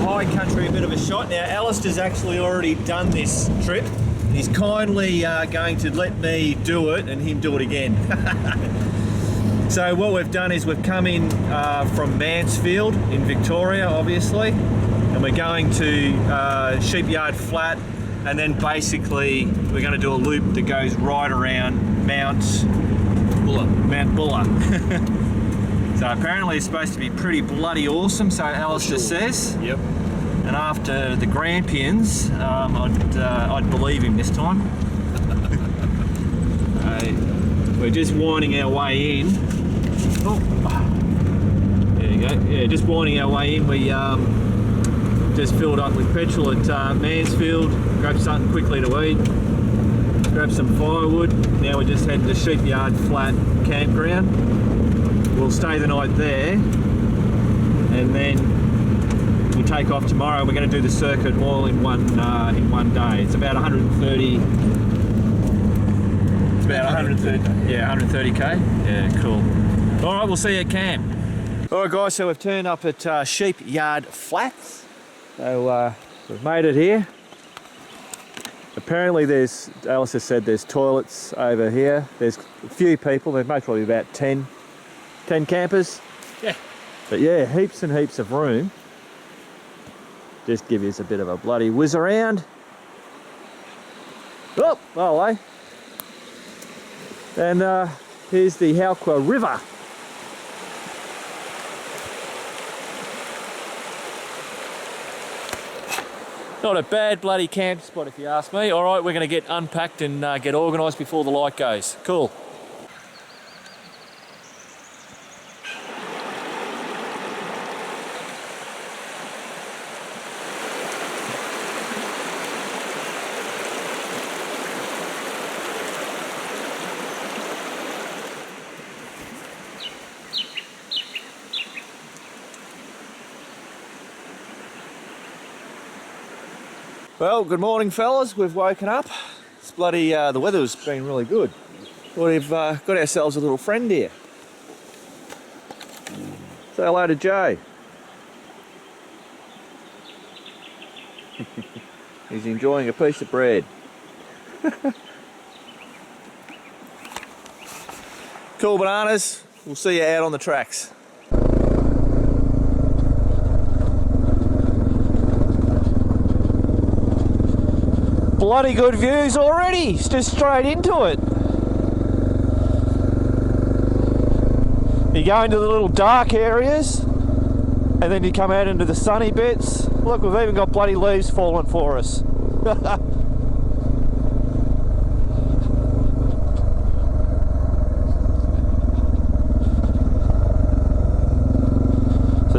high country a bit of a shot. Now, Alastair's actually already done this trip. He's kindly going to let me do it and him do it again. So what we've done is we've come in from Mansfield in Victoria, obviously, and we're going to Sheepyard Flat, and then basically we're going to do a loop that goes right around Mount Buller. So apparently it's supposed to be pretty bloody awesome, so Alastair says. Yep. And after the Grampians, I'd believe him this time. We're just winding our way in. Oh, there you go. Yeah, just winding our way in. We just filled up with petrol at Mansfield, grabbed something quickly to eat, grabbed some firewood. Now we're just heading to Sheepyard Flat campground. We'll stay the night there, and then we'll take off tomorrow. We're going to do the circuit all in one day. It's about 130. It's about 130. Yeah, 130k. Yeah, cool. All right, we'll see you at camp. All right, guys. So we've turned up at Sheepyard Flats. So we've made it here. Apparently, Alistair said there's toilets over here. There's a few people. There's most probably about 10 campers. Yeah. But yeah, heaps and heaps of room. Just give us a bit of a bloody whiz around. Oh, well, eh? And here's the Howqua River. Not a bad bloody camp spot if you ask me. All right, we're going to get unpacked and get organised before the light goes. Cool. Well, good morning, fellas. We've woken up. It's bloody, the weather's been really good. We've got ourselves a little friend here. Say hello to Joe. He's enjoying a piece of bread. Cool bananas. We'll see you out on the tracks. Bloody good views already, just straight into it. You go into the little dark areas and then you come out into the sunny bits. Look, we've even got bloody leaves falling for us.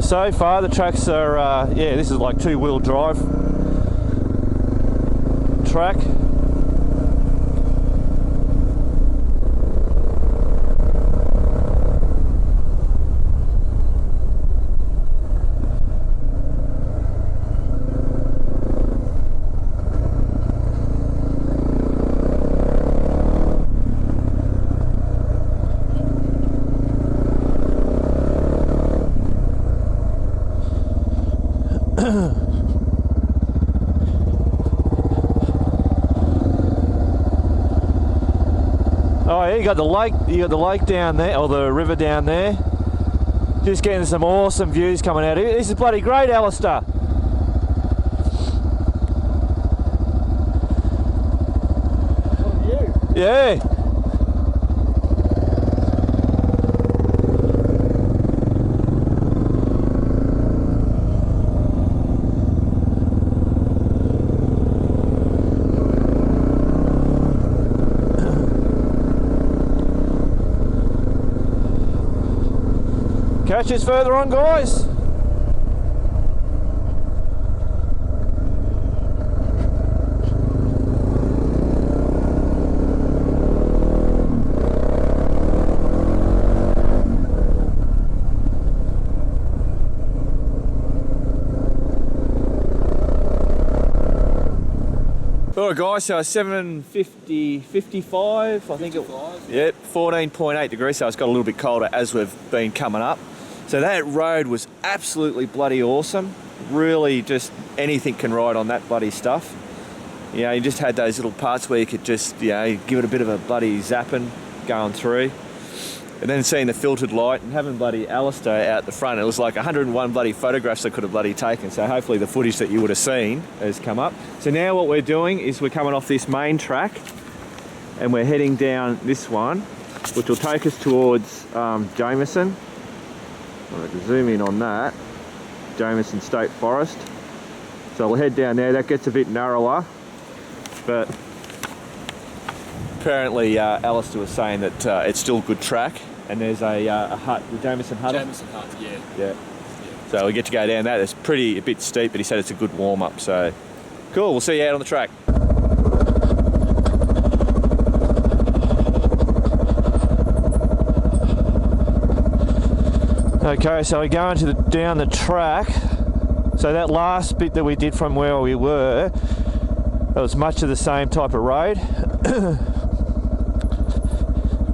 So far the tracks are, yeah, this is like two-wheel drive track. Oh, yeah, you got the lake down there, or the river down there. Just getting some awesome views coming out of it. This is bloody great, Alastair. What view? Yeah. Catch us further on, guys. Alright guys, so 7:55, I think it was. Yep, 14.8 degrees, so it's got a little bit colder as we've been coming up. So that road was absolutely bloody awesome. really just anything can ride on that bloody stuff. You know, you just had those little parts where you could just, you know, give it a bit of a bloody zapping going through. And then seeing the filtered light and having bloody Alastair out the front, it was like 101 bloody photographs I could have bloody taken. So hopefully the footage that you would have seen has come up. So now what we're doing is we're coming off this main track and we're heading down this one, which will take us towards Jamieson. I'm going to zoom in on that. Jamieson State Forest. So we'll head down there. That gets a bit narrower, but apparently Alastair was saying that it's still good track, and there's a hut, the Jamieson hut. Jamieson hut, yeah. Yeah. So we get to go down that. It's a bit steep, but he said it's a good warm up. So cool. We'll see you out on the track. Okay, so we're going down the track. So that last bit that we did from where we were, that was much of the same type of road.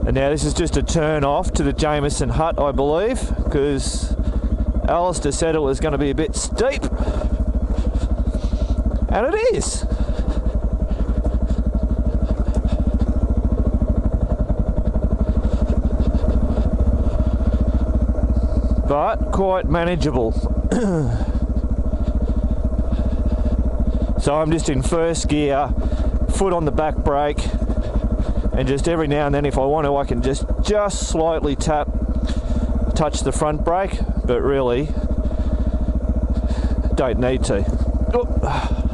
And now this is just a turn off to the Jamieson hut, I believe, because Alastair said it was going to be a bit steep. And it is. But quite manageable. So I'm just in first gear, foot on the back brake, and just every now and then if I want to I can just slightly touch the front brake, but really don't need to. Oh.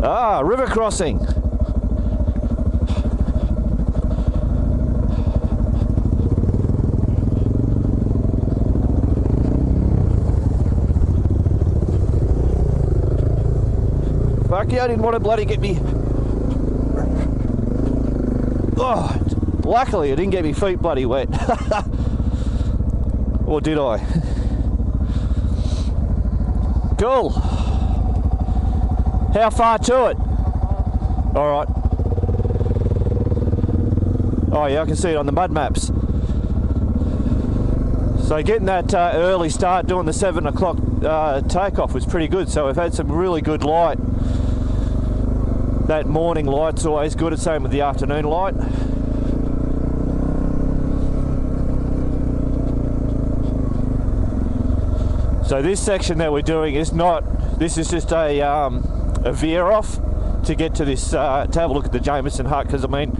Ah, river crossing. Fuck yeah, I didn't want to bloody get me. Oh, luckily I didn't get me feet bloody wet. Or did I? Cool. How far to it? Alright. Oh yeah, I can see it on the mud maps. So getting that early start doing the 7 o'clock takeoff was pretty good. So we've had some really good light. That morning light's always good, it's same with the afternoon light. So this section that we're doing is not, this is just a veer off to get to this, to have a look at the Jamieson hut, because I mean,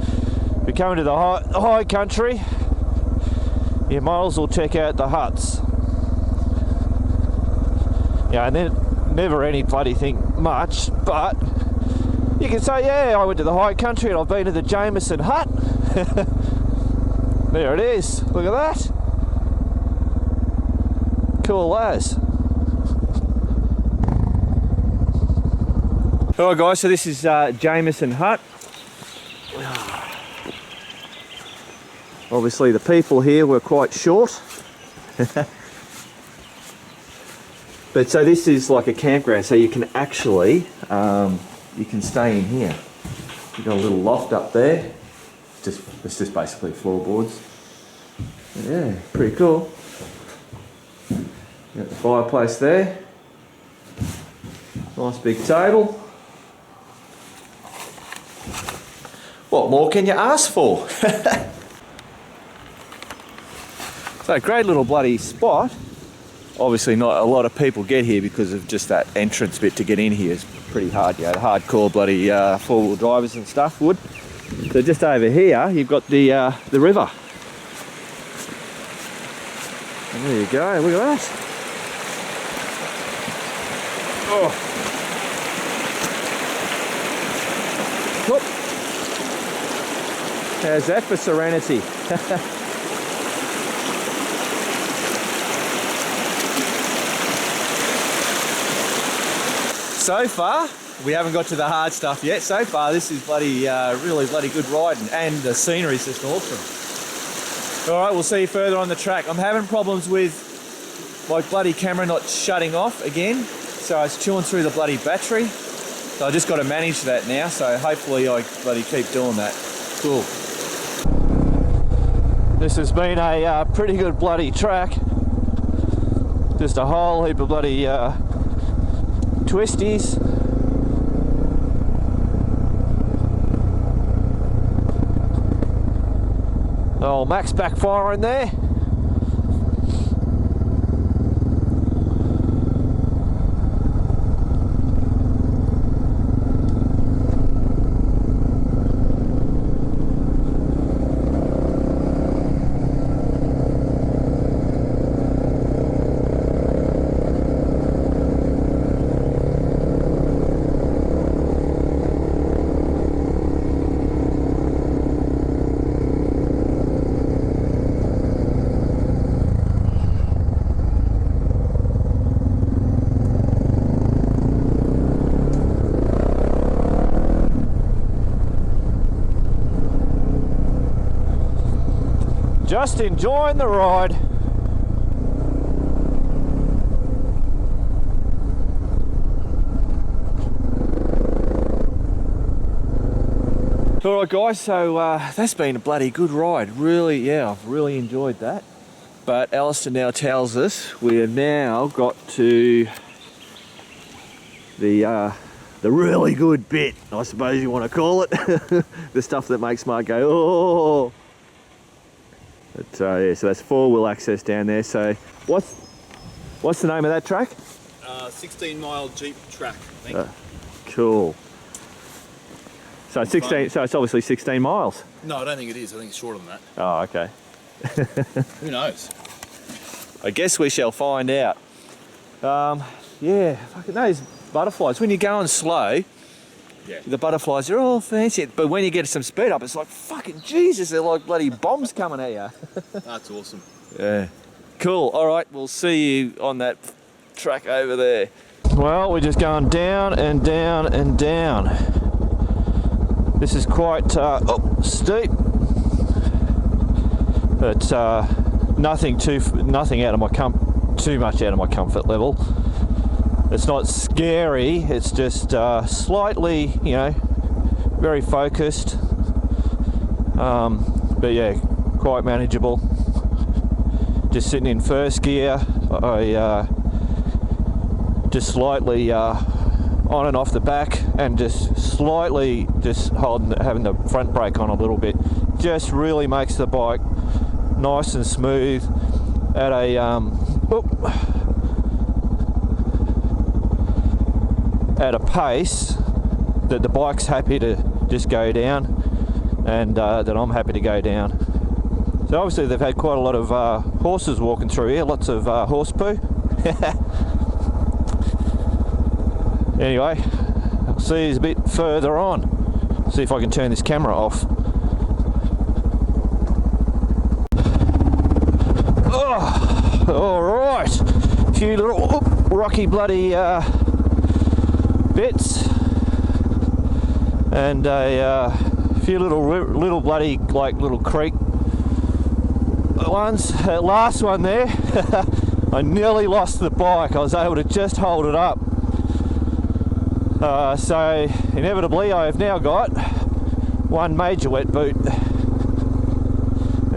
if you're coming to the high country, you might as well check out the huts. Yeah, and then never any bloody thing much, but you can say, yeah, I went to the high country and I've been to the Jamieson hut. There it is, look at that. Cool as. Alright guys, so this is Jamieson hut. Obviously the people here were quite short. But so this is like a campground, so you can actually, you can stay in here. You've got a little loft up there. It's just basically floorboards. Yeah, pretty cool. Got the fireplace there. Nice big table. What more can you ask for? So great little bloody spot. Obviously not a lot of people get here because of just that entrance bit to get in here is pretty hard. You know, the hardcore bloody four-wheel drivers and stuff would. So just over here you've got the river. And there you go, look at that. Oh. Whoop. How's that for serenity? So far, we haven't got to the hard stuff yet. So far, this is bloody, really bloody good riding, and the scenery's just awesome. All right, we'll see you further on the track. I'm having problems with my bloody camera not shutting off again, so it's chewing through the bloody battery. So I just got to manage that now, so hopefully I bloody keep doing that. Cool. This has been a pretty good bloody track. Just a whole heap of bloody twisties. Oh, Mac's backfiring there. Just enjoying the ride. Alright guys, so that's been a bloody good ride. Really, yeah, I've really enjoyed that. But Alastair now tells us we have now got to the really good bit, I suppose you want to call it. The stuff that makes Mark go, oh. But yeah, so that's 4-wheel access down there. So what's the name of that track? 16-mile Jeep track, I think. Cool. So 16. So it's obviously 16 miles. No, I don't think it is. I think it's shorter than that. Oh, okay. Who knows? I guess we shall find out. Yeah, fucking those butterflies. When you're going slow, yeah, the butterflies are all fancy, but when you get some speed up, it's like fucking Jesus. They're like bloody bombs coming at you. That's awesome. Yeah. Cool. All right, we'll see you on that track over there. Well, we're just going down and down and down. This is quite steep, but nothing out of my too much out of my comfort level. It's not scary. It's just slightly, you know, very focused. But yeah, quite manageable. Just sitting in first gear. I just slightly on and off the back, and just slightly having the front brake on a little bit. Just really makes the bike nice and smooth at a at a pace that the bike's happy to just go down, and that I'm happy to go down. So obviously they've had quite a lot of horses walking through here, lots of horse poo. Anyway, I'll see you a bit further on. See if I can turn this camera off. Oh, all right. A few little rocky bloody bits, and a few little bloody little creek ones. That last one there, I nearly lost the bike. I was able to just hold it up. So inevitably I have now got one major wet boot.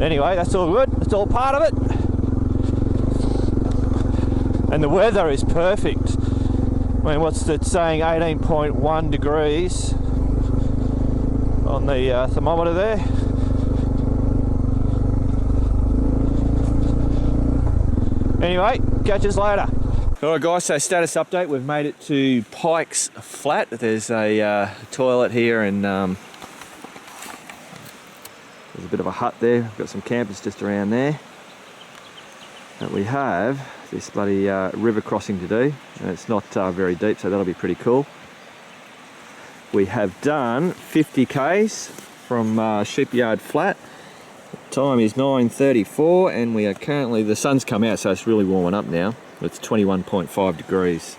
Anyway, that's all good. It's all part of it. And the weather is perfect. I mean, what's it saying? 18.1 degrees on the thermometer there. Anyway, catch us later. Alright guys, so status update. We've made it to Pikes Flat. There's a toilet here, and there's a bit of a hut there. We've got some campers just around there. And we have this bloody river crossing to do, and it's not very deep, so that'll be pretty cool. We have done 50 k's from Sheepyard Flat. Time is 9:34, and we are currently, the sun's come out, so it's really warming up now. It's 21.5 degrees.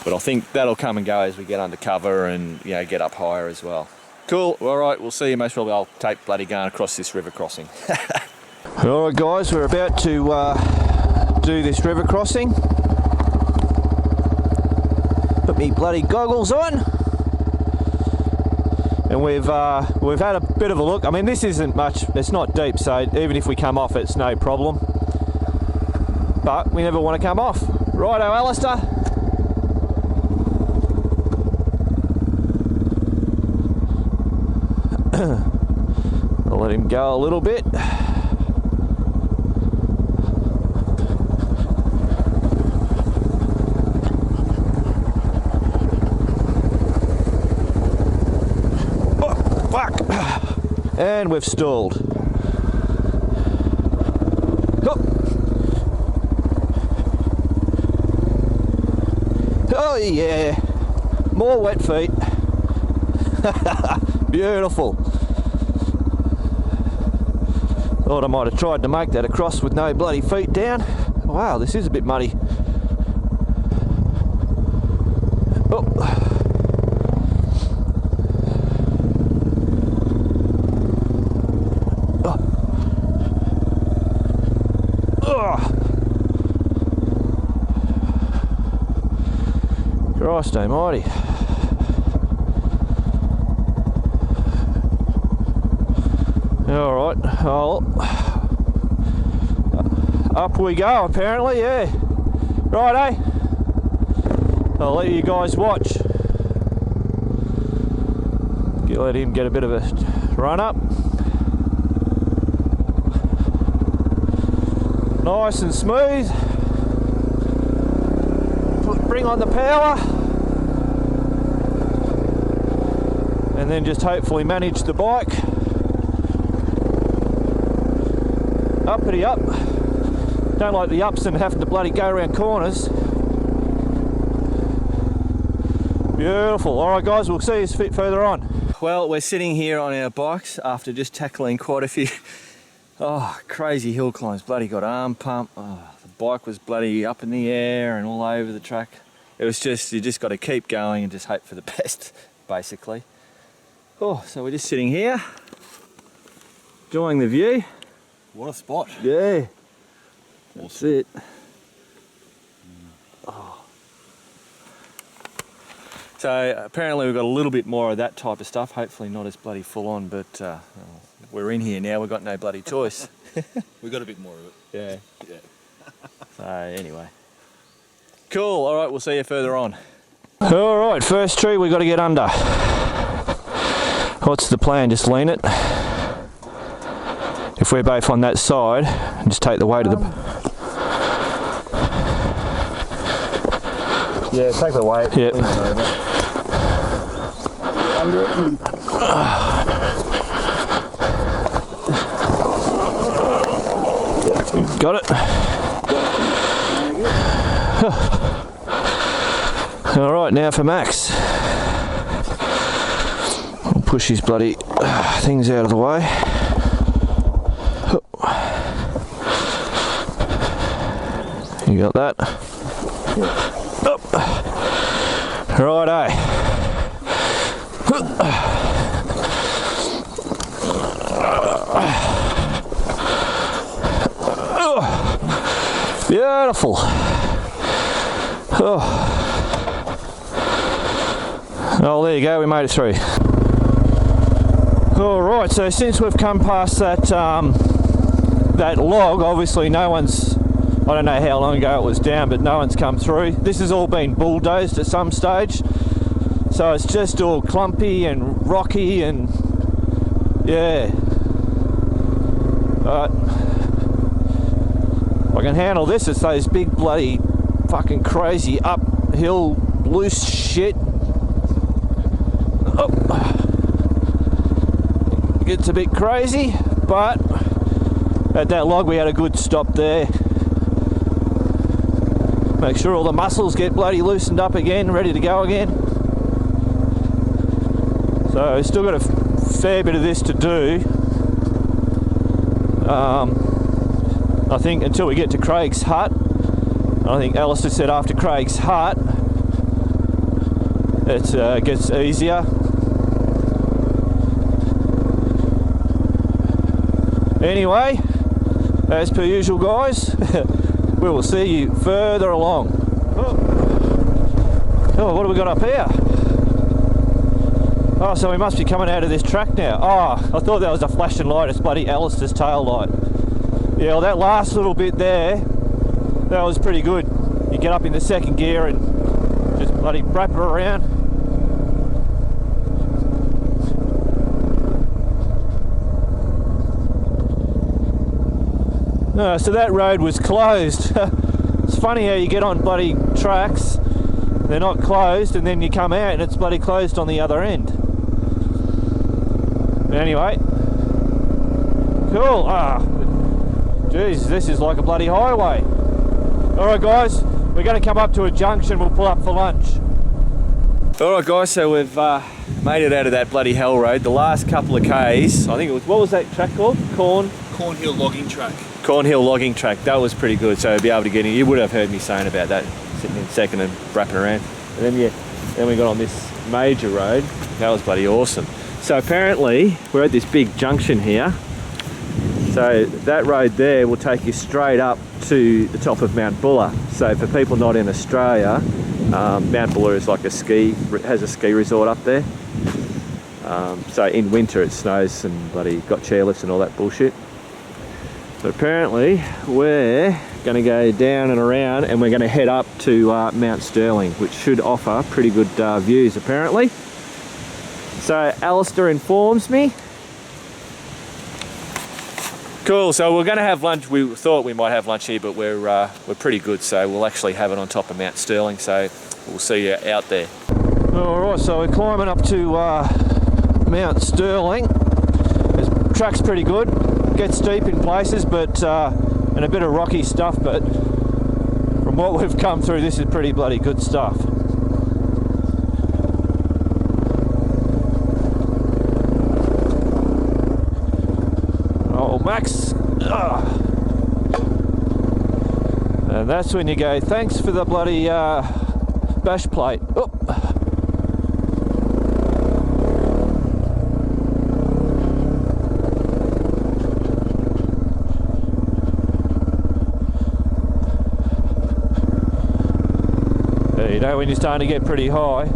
But I think that'll come and go as we get under cover and, you know, get up higher as well. Cool. All right, we'll see you most probably. I'll take bloody going across this river crossing. All right, guys, we're about to do this river crossing. Put me bloody goggles on. And we've had a bit of a look. I mean, this isn't much, it's not deep, so even if we come off, it's no problem. But we never want to come off. Righto, Alastair. I'll let him go a little bit. Oh, fuck! And we've stalled. Oh yeah, more wet feet. Beautiful. Thought I might have tried to make that across with no bloody feet down. Wow, this is a bit muddy. Oh. Christ almighty. Alright, well, up we go apparently, yeah. Right, eh? I'll let you guys watch. Let him get a bit of a run up. Nice and smooth. Bring on the power. And then just hopefully manage the bike. Uppity up. Don't like the ups and having to bloody go around corners. Beautiful. Alright guys, we'll see you a bit further on. Well, we're sitting here on our bikes after just tackling quite a few crazy hill climbs. Bloody got arm pump. Oh, the bike was bloody up in the air and all over the track. It was just, you just got to keep going and just hope for the best, basically. Oh, so we're just sitting here, enjoying the view. What a spot. Yeah, that's Awesome. it. Oh. So apparently we've got a little bit more of that type of stuff, hopefully not as bloody full on, but we're in here now, we've got no bloody choice. We got a bit more of it. Yeah. Yeah. So anyway. Cool, alright, we'll see you further on. Alright, first tree we got to get under. What's the plan? Just lean it. If we're both on that side, just take the weight of the... Yeah, take the weight. Yep. Under it. Got it? Alright, now for Max. We'll push his bloody things out of the way. You got that? Up. Righto. Beautiful. Oh, there you go, we made it through. Alright, so since we've come past that that log, obviously no one's, I don't know how long ago it was down, but no one's come through. This has all been bulldozed at some stage, so it's just all clumpy and rocky and yeah. If I can handle this, it's those big bloody fucking crazy uphill loose shit. Oh. It gets a bit crazy, but at that log we had a good stop there. Make sure all the muscles get bloody loosened up again, ready to go again. So still got a fair bit of this to do. I think until we get to Craig's hut. I think Alastair said after Craig's hut it gets easier. Anyway, as per usual guys, we will see you further along. Oh, what have we got up here? Oh, so we must be coming out of this track now. Oh, I thought that was a flashing light. It's bloody Alastair's tail light. Yeah, well, that last little bit there, that was pretty good. You get up in the second gear and just bloody wrap it around. So that road was closed. It's funny how you get on bloody tracks, they're not closed, and then you come out and it's bloody closed on the other end. But anyway, cool. Geez, this is like a bloody highway. Alright guys, we're going to come up to a junction, we'll pull up for lunch. Alright guys, so we've made it out of that bloody hell road. The last couple of Ks, I think it was, what was that track called? Cornhill logging track. Cornhill logging track, that was pretty good, so be able to get in. You would have heard me saying about that, sitting in second and wrapping around. And then then we got on this major road. That was bloody awesome. So apparently we're at this big junction here. So that road there will take you straight up to the top of Mount Buller. So for people not in Australia, Mount Buller is like has a ski resort up there. So in winter it snows and bloody got chairlifts and all that bullshit. So apparently we're going to go down and around and we're going to head up to Mount Sterling, which should offer pretty good views apparently. So Alastair informs me. Cool, so we're going to have lunch. We thought we might have lunch here, but we're pretty good, so we'll actually have it on top of Mount Sterling, so we'll see you out there. Alright, so we're climbing up to Mount Sterling. The track's pretty good. Gets steep in places, but and a bit of rocky stuff, but from what we've come through, this is pretty bloody good stuff. Oh, Max! And that's when you go, thanks for the bloody bash plate. Oh. You know, when you're starting to get pretty high,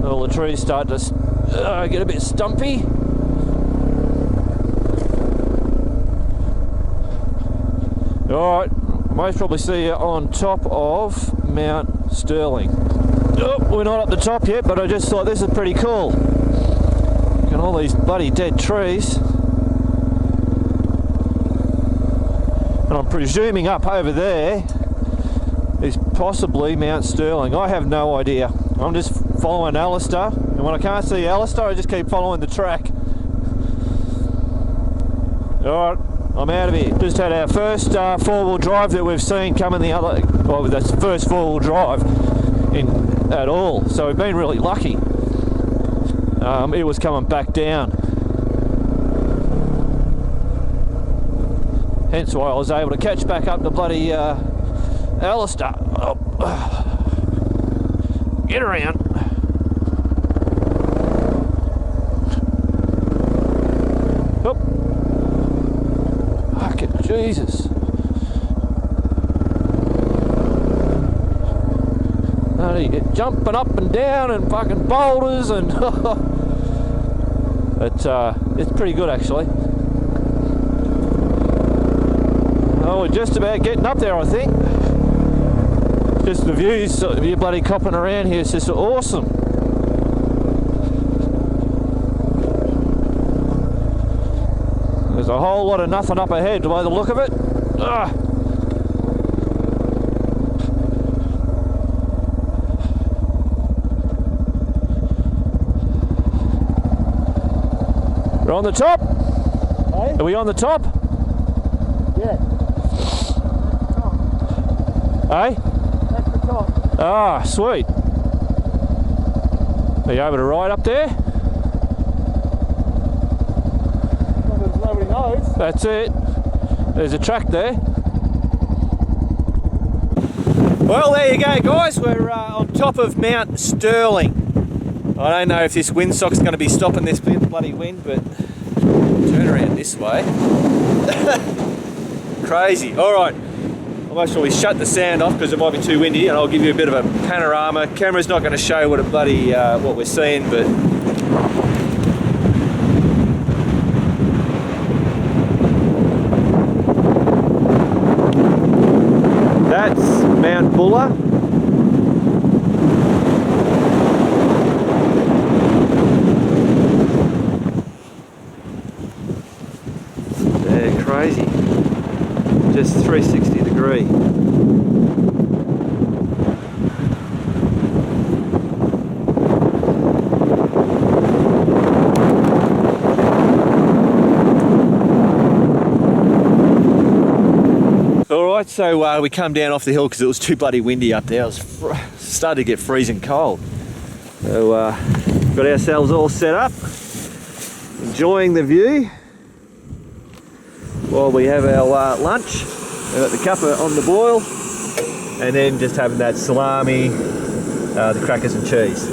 all the trees start to get a bit stumpy. Alright, most probably see you on top of Mount Sterling. Oh, we're not up the top yet, but I just thought this is pretty cool. Look at all these bloody dead trees. And I'm presuming up over there is possibly Mount Sterling. I have no idea. I'm just following Alastair, and when I can't see Alastair, I just keep following the track. Alright, I'm out of here. Just had our first four-wheel drive that we've seen coming the other, well, that's the first four-wheel drive at all, so we've been really lucky. It was coming back down. Hence why I was able to catch back up the bloody Alastair. Oh. Get around. Oh. Fucking Jesus. You get jumping up and down and fucking boulders and it's pretty good actually. Oh, we're just about getting up there, I think. Just the views, you're bloody copping around here, it's just awesome. There's a whole lot of nothing up ahead by the look of it. We're on the top? Hey? Are we on the top? Yeah. Hey? That's the top. Ah, sweet. Are you able to ride up there? Well, nobody knows. That's it. There's a track there. Well, there you go, guys. We're on top of Mount Sterling. I don't know if this windsock's going to be stopping this bloody wind, but turn around this way. Crazy. All right. I'll actually shut the sound off because it might be too windy, and I'll give you a bit of a panorama. Camera's not going to show what what we're seeing, but that's Mount Buller. They're crazy. Just 360 degree. Alright, so we come down off the hill because it was too bloody windy up there. It was started to get freezing cold. So got ourselves all set up, enjoying the view while we have our lunch. We've got the cuppa on the boil, and then just having that salami, the crackers and cheese.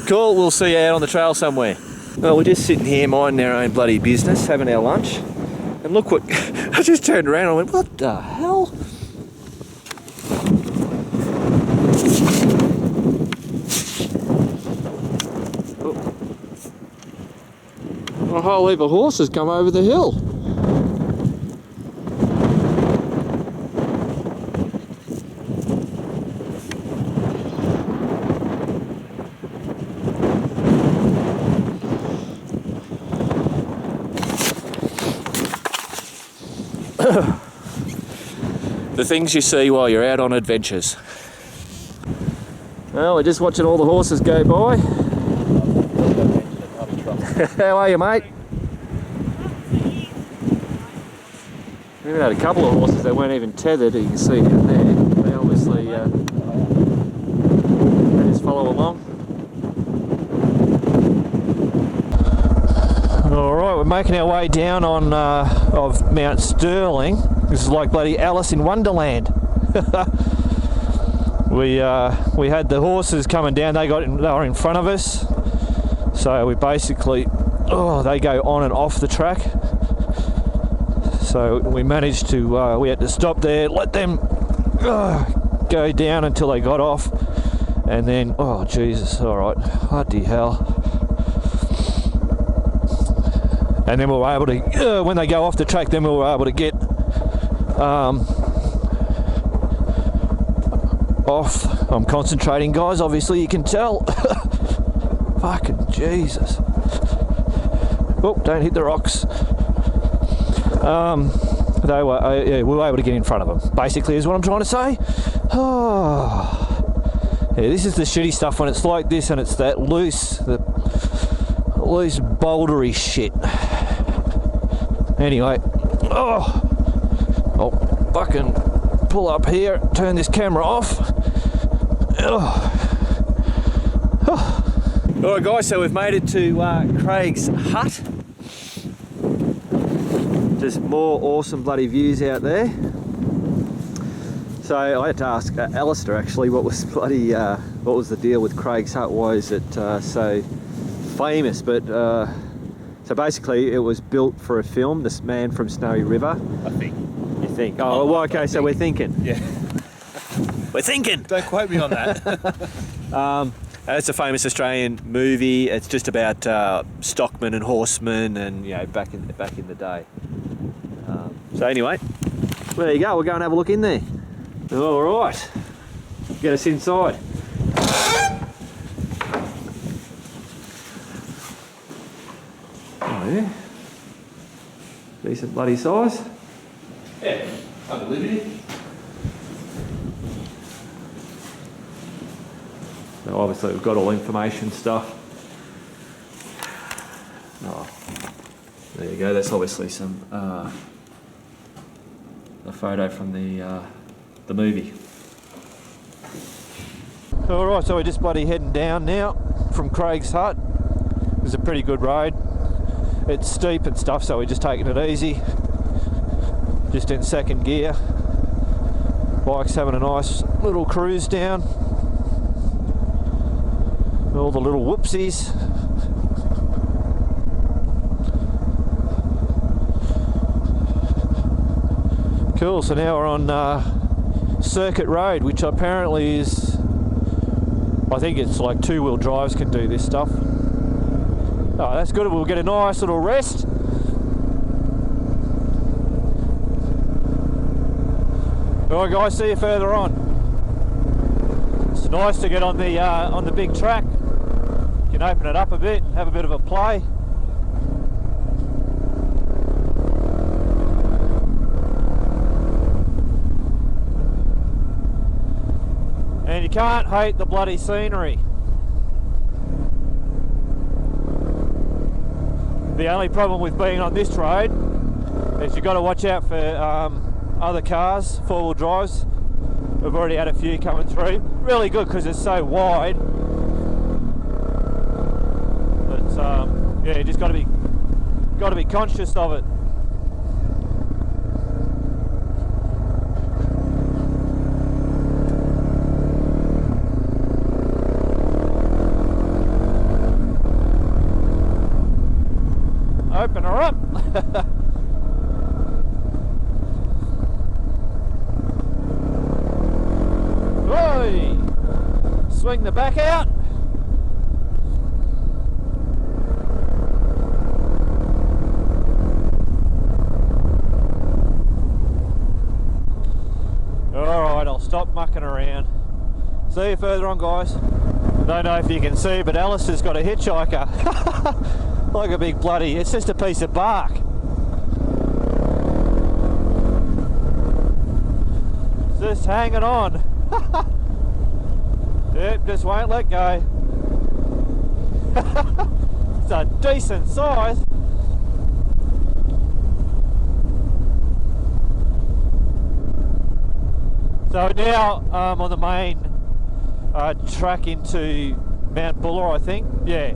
Cool, we'll see you out on the trail somewhere. Well, we're just sitting here minding our own bloody business, having our lunch. And look what, I just turned around and I went, what the hell? A whole heap of horses come over the hill. The things you see while you're out on adventures. Well, we're just watching all the horses go by. How are you, mate? We even had a couple of horses that weren't even tethered, you can see down there. They obviously they just follow along. Alright, we're making our way down on of Mount Sterling. This is like bloody Alice in Wonderland. We had the horses coming down, they were in front of us. So we basically, they go on and off the track. So we managed to, we had to stop there, let them go down until they got off. And then, oh Jesus, alright, bloody hell. And then we were able to, when they go off the track, then we were able to get off. I'm concentrating, guys, obviously you can tell. Fucking Jesus. Oh, don't hit the rocks. They were, we were able to get in front of them, basically, is what I'm trying to say. Oh. Yeah, this is the shitty stuff when it's like this and it's that loose bouldery shit. Anyway, I'll fucking pull up here, turn this camera off. Alright guys, so we've made it to Craig's hut. Just more awesome bloody views out there. So I had to ask Alastair actually what was the deal with Craig's hut, why is it so famous, but so basically it was built for a film, This Man from Snowy River. I think. You think? Oh, well, okay, so we're thinking. Yeah. We're thinking! Don't quote me on that. It's a famous Australian movie. It's just about stockmen and horsemen, and back in the day. So anyway, there you go. We'll go and have a look in there. All right, get us inside. Oh yeah, decent bloody size. Yeah, under liberty. So obviously we've got all information stuff. Oh, there you go. That's obviously some a photo from the movie. All right, so we're just bloody heading down now from Craig's hut. It's a pretty good road. It's steep and stuff, so we're just taking it easy. Just in second gear. Bike's having a nice little cruise down. All the little whoopsies. Cool, so now we're on Circuit Road, which apparently is, I think it's like two-wheel drives can do this stuff. Oh, that's good. We'll get a nice little rest. Alright guys, see you further on. It's nice to get on the big track. You can open it up a bit, have a bit of a play. And you can't hate the bloody scenery. The only problem with being on this road is you've got to watch out for other cars, four-wheel drives. We've already had a few coming through. Really good because it's so wide. But yeah, you just got to be conscious of it. Open her up. Oi! Swing the back out. Alright, I'll stop mucking around. See you further on, guys. Don't know if you can see, but Alistair's got a hitchhiker. Like a big bloody, it's just a piece of bark. Just hanging on. Yep, just won't let go. It's a decent size. So now I'm on the main track into Mount Buller, I think. Yeah.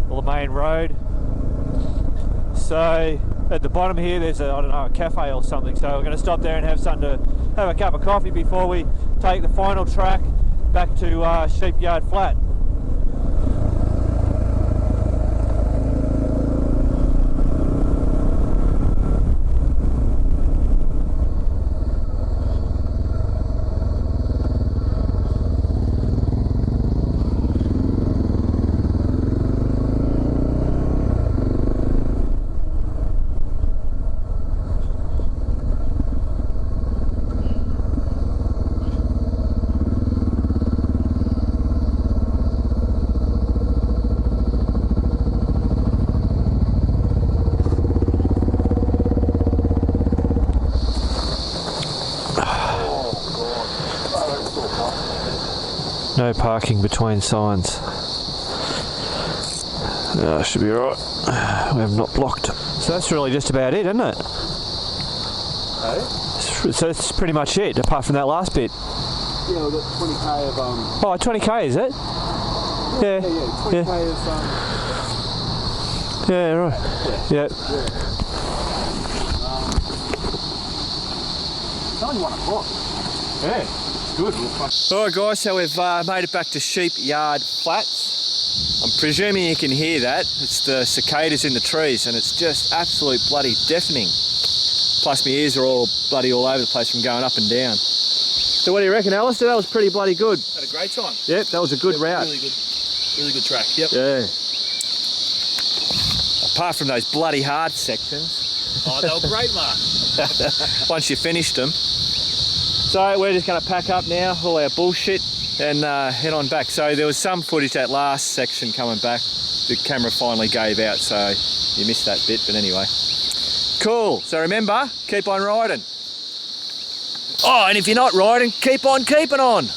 The main road. So at the bottom here there's a, I don't know, a cafe or something, so we're going to stop there and have something to have a cup of coffee before we take the final track back to Sheepyard Flat. No parking between signs. Should be alright. We have not blocked. So that's really just about it, isn't it? Hey? So that's pretty much it, apart from that last bit. Yeah, we've got 20k of Oh, 20k is it? Yeah. 20k of Yeah, right. Yeah. It's only 1 o'clock. Yeah. Good. Alright guys, so we've made it back to Sheepyard Flats. I'm presuming you can hear that. It's the cicadas in the trees and it's just absolute bloody deafening. Plus my ears are all bloody all over the place from going up and down. So what do you reckon, Alistair? That was pretty bloody good. Had a great time. Yep, that was a good route. Really good track. Yep. Yeah. Apart from those bloody hard sections. Oh, they were great, Mark. Once you finished them. So we're just going to pack up now, all our bullshit, and head on back. So there was some footage that last section coming back. The camera finally gave out, so you missed that bit, but anyway. Cool. So remember, keep on riding. Oh, and if you're not riding, keep on keeping on.